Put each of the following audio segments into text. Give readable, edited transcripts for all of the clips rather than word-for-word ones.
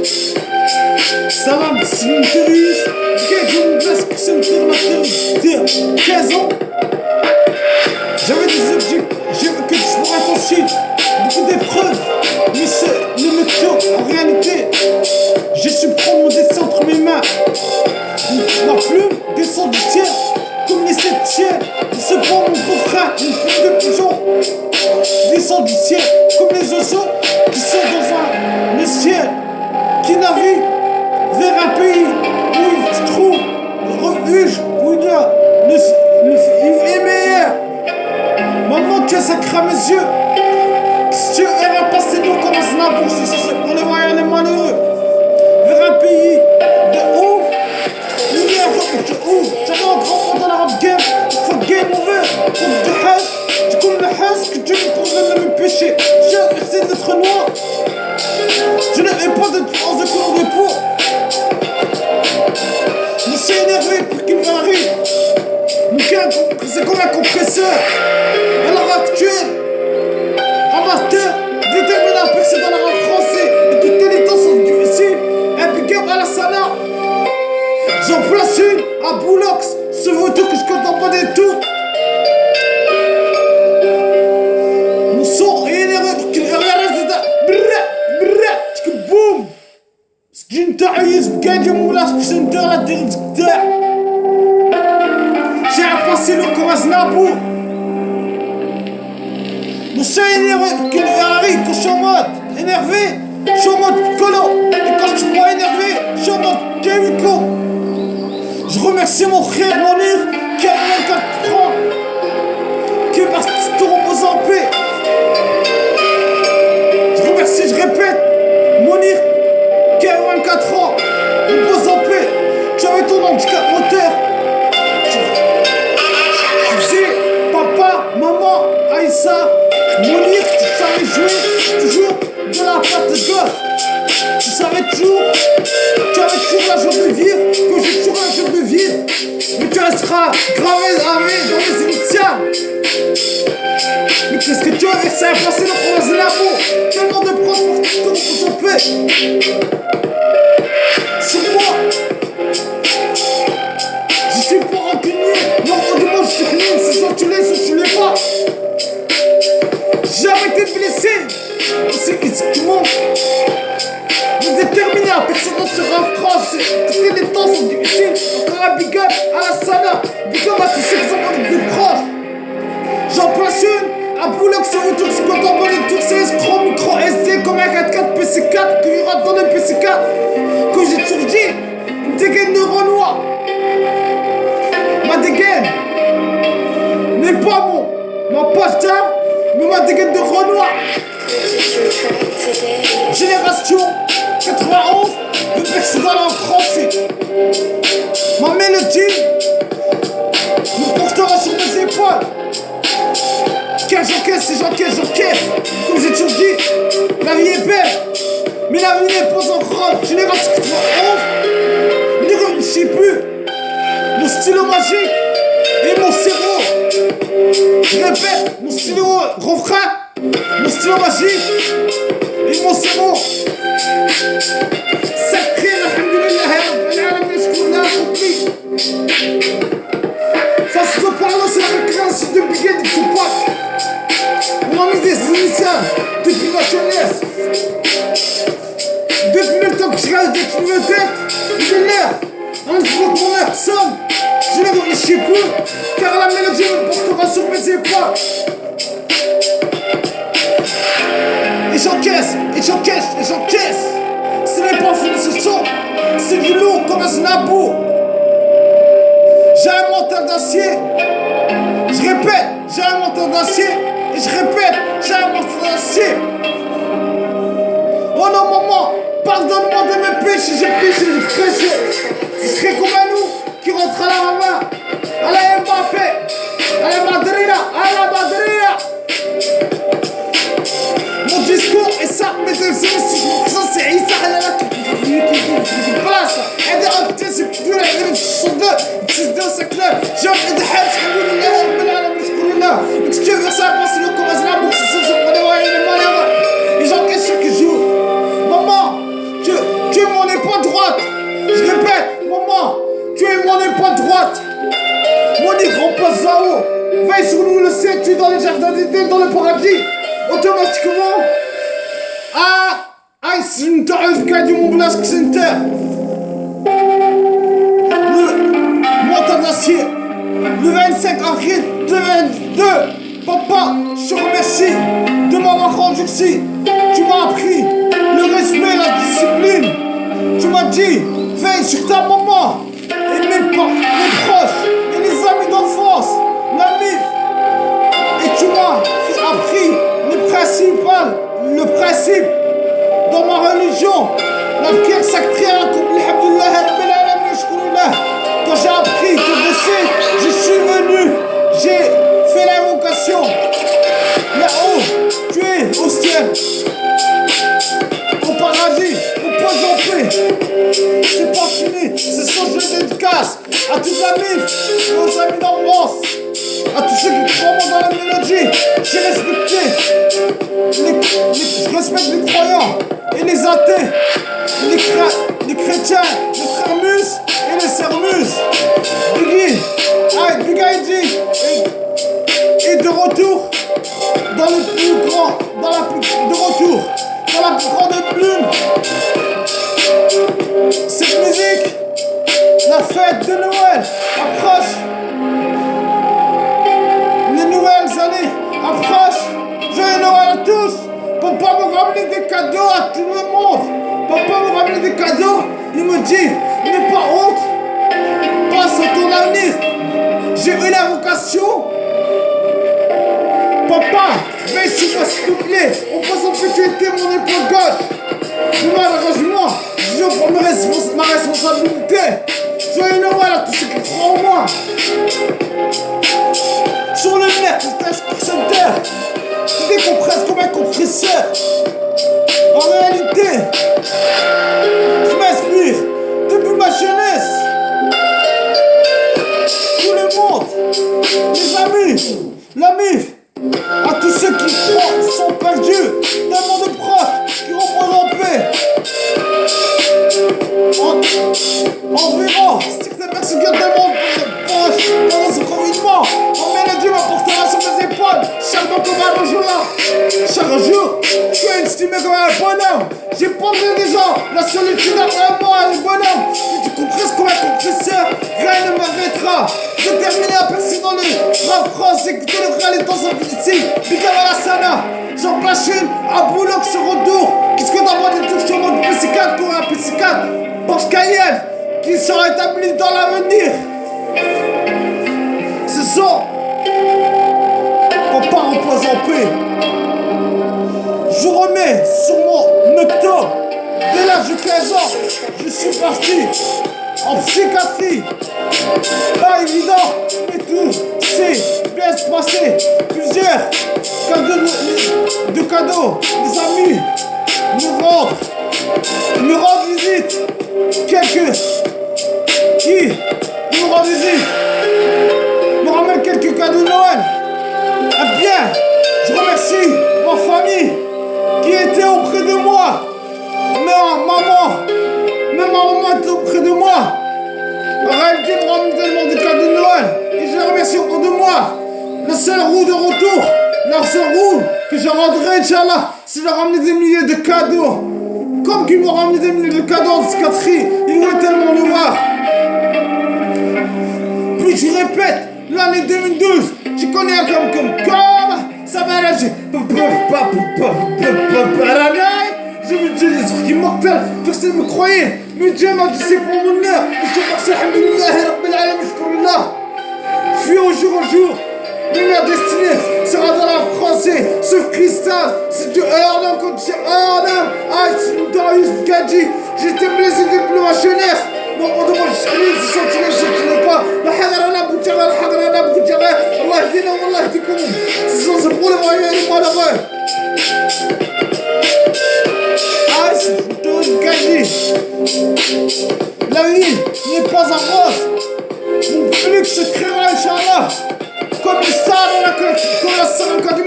Ça va, mais c'est une terroriste. Quelqu'un me laisse que c'est une terroriste. 15 ans. J'avais des objectifs que je pourrais franchir. Beaucoup d'épreuves. Mais c'est le météo. En réalité, j'ai su prendre mon destin entre mes mains. Ma plume descend du ciel. Comme les septièmes. Il se prend mon gros frein. Une plume de pigeon descend du ciel. Comme les oiseaux qui sont dans le ciel. Qui naviguent vers un pays où il se trouve refuge, où il y a le est meilleur. Maman, que ça crame mes yeux. Si tu verras passer nous comme un snap, c'est pour les voyants les malheureux. Vers un pays de ouf, où il y a de ouf. J'avais un grand monde dans la rap game, faut game over. Pour du hash, du coup le hash que Dieu me pourrait me pécher. J'ai essayé d'être noir. Je n'avais pas de différence de couleur de peau. Je me suis énervé pour qu'il m'arrive. C'est comme un compresseur. À l'heure actuelle, amateur, déterminé à percer dans la rap français. Et toutes les temps sont difficiles. Un big up à la Sana. J'en place une à Boulox. Ce vautour que je compte pas des tours. Mon son est énervé pour qu'il reste là. Boum. سجين تعيس بقاعد يمولاش باش ندير لا دير تاع j'ai un passé long comme un snapou. Je suis énervé qu'il arrive quand je suis en mode énervé, je suis en mode colo. Et quand je suis pas énervé, je suis en mode Keviko. Je remercie mon frère Monir qui a 24 ans, qui est parti te reposer en paix. Je remercie, je répète, Monir qui a 24 ans, repose en paix. Tu avais ton handicap moteur. Papa, maman, Aïssa, Monir, tu savais jouer toujours de la patte de gosse. Tu savais toujours, tu avais toujours la joie de vivre, que j'ai toujours la joie de vivre. Mais tu resteras gravé dans les initiales. Mais qu'est-ce que tu as ça a passé dans le labo. Tellement de proches pour que tout s'en paix. Sur moi. Je suis pas rancunier, non, moi je suis rien, c'est soit tu l'es, soit tu l'es pas. J'ai jamais été blessé, c'est exactement. Vous êtes déterminé à personne dans ce rap France, toutes les temps sont difficiles, encore un big up à la Sana, big up à tous ceux qui sont dans les plus proches. J'en place une, à Boulogne sur retour, je suis content pour les tours, c'est escroc, micro SD, comme un 4-4 PC4, que il rentre dans le PC4, que j'ai toujours dit, une dégaine de Renoir. Ma dégaine n'est pas ma poche d'arme, mais ma dégaine de Renoir. Génération 91, le festival en français. Ma mélodie me portera sur mes épaules. Car j'encaisse. Comme j'ai toujours dit, la vie est belle, mais la vie n'est pas en rose. Génération 91, ne réfléchis plus. Mon stylo magique et mon cerveau. Je répète, mon stylo refrain, mon stylo magique et mon cerveau. Sacré, alhamdoulilah, accompli. Face au parlant, c'est la récréation de Bigel du Tupac. On a mis des initiales depuis ma jeunesse. Depuis le temps que je reste des kilomètres, il est l'air. On ne voit mon personne, je ne réfléchis plus, car la mélodie me portera sur mes épaules. Et j'encaisse. Ce n'est pas fini ce son, c'est du lourd comme un snapou. J'ai un mental d'acier. Je répète, j'ai un mental d'acier. Et je répète, j'ai un mental d'acier. Oh non maman, pardonne-moi de mes péchés, j'ai péché. Ce serait comme un loup qui rentre à la maman, à la Mbappé, à la Madria. Mon discours est ça, mes amis, si je me présente, c'est Issa, qui place. Et des acteurs, c'est plus de la sont deux, c'est deux, c'est clair. J'ai envie de hache, alhamdoulilah, rabbil alamin, shkourillah. Mais tu veux ça, pense le comme un bourse, c'est ça, on est malheureux. es mon épaule droite. Je répète, maman, tu es mon épaule droite. Mon grand passe là-haut. Veille sur nous, le ciel, tu es dans les jardins d'Éden, dans le paradis. Automatiquement. C'est une tarif du Mont Blanc Center. Le montant d'acier. Le 25 avril 2022. Papa, je te remercie de m'avoir rendu ici. Tu m'as appris le respect, la discipline. Tu m'as dit, veille sur ta maman et mes proches et les amis d'enfance, la MIF. Et tu m'as appris le principe dans ma religion, la prière sacrée. Quand j'ai appris ton décès, je suis venu, j'ai fait l'invocation. Là-haut, tu es au ciel, au paradis, au point en paix. C'est pas fini, ce sont je dédicace à tous les amis, aux amis d'enfance, à tous ceux qui croient dans la mélodie. J'ai respecté, je respecte les croyants et les athées, les chrétiens, les frères Mus et les sœurs Mus. Big ID est de retour dans le plus grand, dans la plus grande plume. Cette musique, la fête de Noël approche. Les nouvelles années approchent. Joyeux Noël à tous. Papa me ramener des cadeaux à tout le monde. Papa me ramener des cadeaux. Il me dit, n'aie pas honte. Passe à ton avenir. J'ai eu la vocation. Papa, veille sur moi s'il te plaît. En pensant que tu étais mon épaule gauche. Malheureusement, je prends ma responsabilité. Joyeux Noël à tous ceux qui croient en moi. Sur le net, c'est un terre. Tu décompresses comme un compresseur. En réalité, je m'inspire depuis ma jeunesse. Tout le monde, mes amis, la MIF, à tous ceux qui sont perdus, tellement de proches qui reposent en paix. Environ, certaines personnes qui ont tellement de proches pendant ce confinement. Dieu m'apportera sur mes épaules, charbon comme un rojo là. Chaque jour, je suis estimé comme un bonhomme. J'ai pensé des gens, la solitude après moi, un bonhomme. Si tu compresses comme un compresseur, rien ne m'arrêtera. Déterminé à percer dans le rap français, écouter le vrai les temps sont ici. Bigama la sana, j'en place une, à boulot que ce retour. Qu'est-ce que d'abord des touches sur mon PC4 comme un PC4 Porsche Cayenne qui sera établi dans l'avenir. Ce sont Papa repose en paix. Je remets sur mon octobre. Dès l'âge de 15 ans, je suis parti en psychiatrie. Pas évident, mais tout s'est bien se passer. Plusieurs cadeaux, des amis me rendent visite. Quelques qui me rendent visite me ramènent quelques cadeaux de Noël. Eh bien, je remercie ma famille qui était auprès de moi. Même ma maman était auprès de moi. En réalité, ils me ramènent tellement de cadeaux de Noël. Et je les remercie auprès de moi. La seule roue de retour, la seule roue que je rendrai, Inch'Allah, c'est de ramener des milliers de cadeaux. Comme qu'ils m'ont ramené des milliers de cadeaux en psychiatrie, ils voulaient tellement nous voir. Puis je répète, l'année 2012, je connais comme ça m'a lâché. Je me dis des trucs immortels, personne ne me croyait. Mais Dieu m'a dit c'est pour mon honneur. Et je remercie, alhamdoulilah, rabbil alamin, shukourillah. Je vis au jour. Mais ma destinée sera dans la français, sauf cristal. C'est du Erlang quand c'est Erlang. C'est Darius Gadji. J'étais blessé depuis ma jeunesse. Donc on demande je suis pas. La hadrana boutjara, la hadrana boutjara. Allah yhdina, Allah yhdikum. Ce sont pour les moyens et les malheureux. C'est Darius Gadji. La vie n'est pas en rose. Mon public se créera, Inch'Allah. Comme le Sahara, comme la Sahara, comme la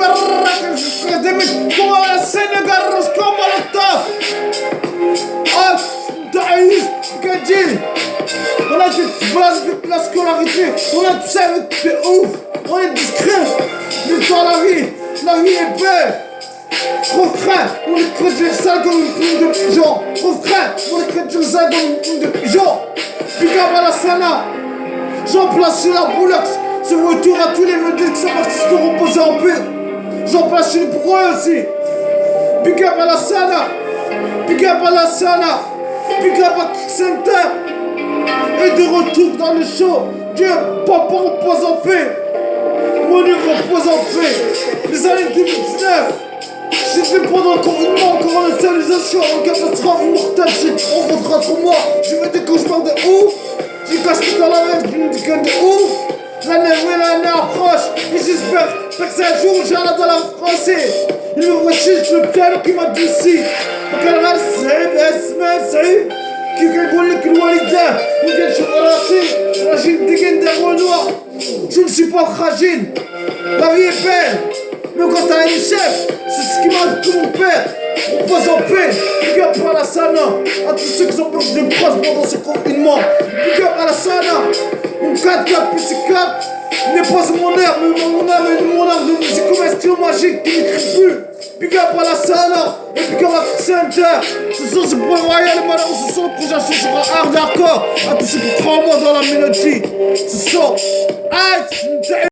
Sénégal, comme le Taf. deal. On a des places avec la scolarité. On a tout ça avec des ouf. On est discret. Mais dans la vie est belle. Refrain, on est crédit ça comme une plume de pigeon. Refrain, on est crédit ça comme une plume de pigeon. Big up à la Sana. J'en place sur la Boulox. Ce retour à tous les vedettes qui sont partis se reposer en paix. J'en place une pour eux aussi. Big up à la Sana. Big up à la Sana. Big up à Kick Center. Et de retour dans le show. Dieu, papa repose en paix. Mon Dieu repose en paix. Les années 2019. J'ai fait pendant le confinement, encore en installation, en catastrophe immortelle, on rentrera pour moi. Je fais des cauchemars de ouf. J'ai caché dans la rêve d'une week-end de ouf. L'année approche. Et j'espère que c'est un jour où j'allais dans la français. Il me voit juste le piano qui m'a dit si. وكان غير الصعيب اسمع صعيب كيف كنقول لك الوالدة ملي كنشوف راسي راجل ديك نديرونوا je ne suis pas fragile. La vie est belle. Mais quand t'as un chef, c'est ce qui m'a dit mon père. On pose en paix. Big up à la Sana. À tous ceux qui sont proches de proches pendant ce confinement. Big up à la Sana. Mon 4-4 plus 4 n'est pas mon air, mais mon âme est mon âme de musique comme un stylo magique qui n'écrit plus. Big up à la Sana. Et big up à Kick Center. Ce sont ces boys royaux, madame, ce sont le prochain show sera hard hardcore. À tous ceux qui croient en moi dans la mélodie. Ce sont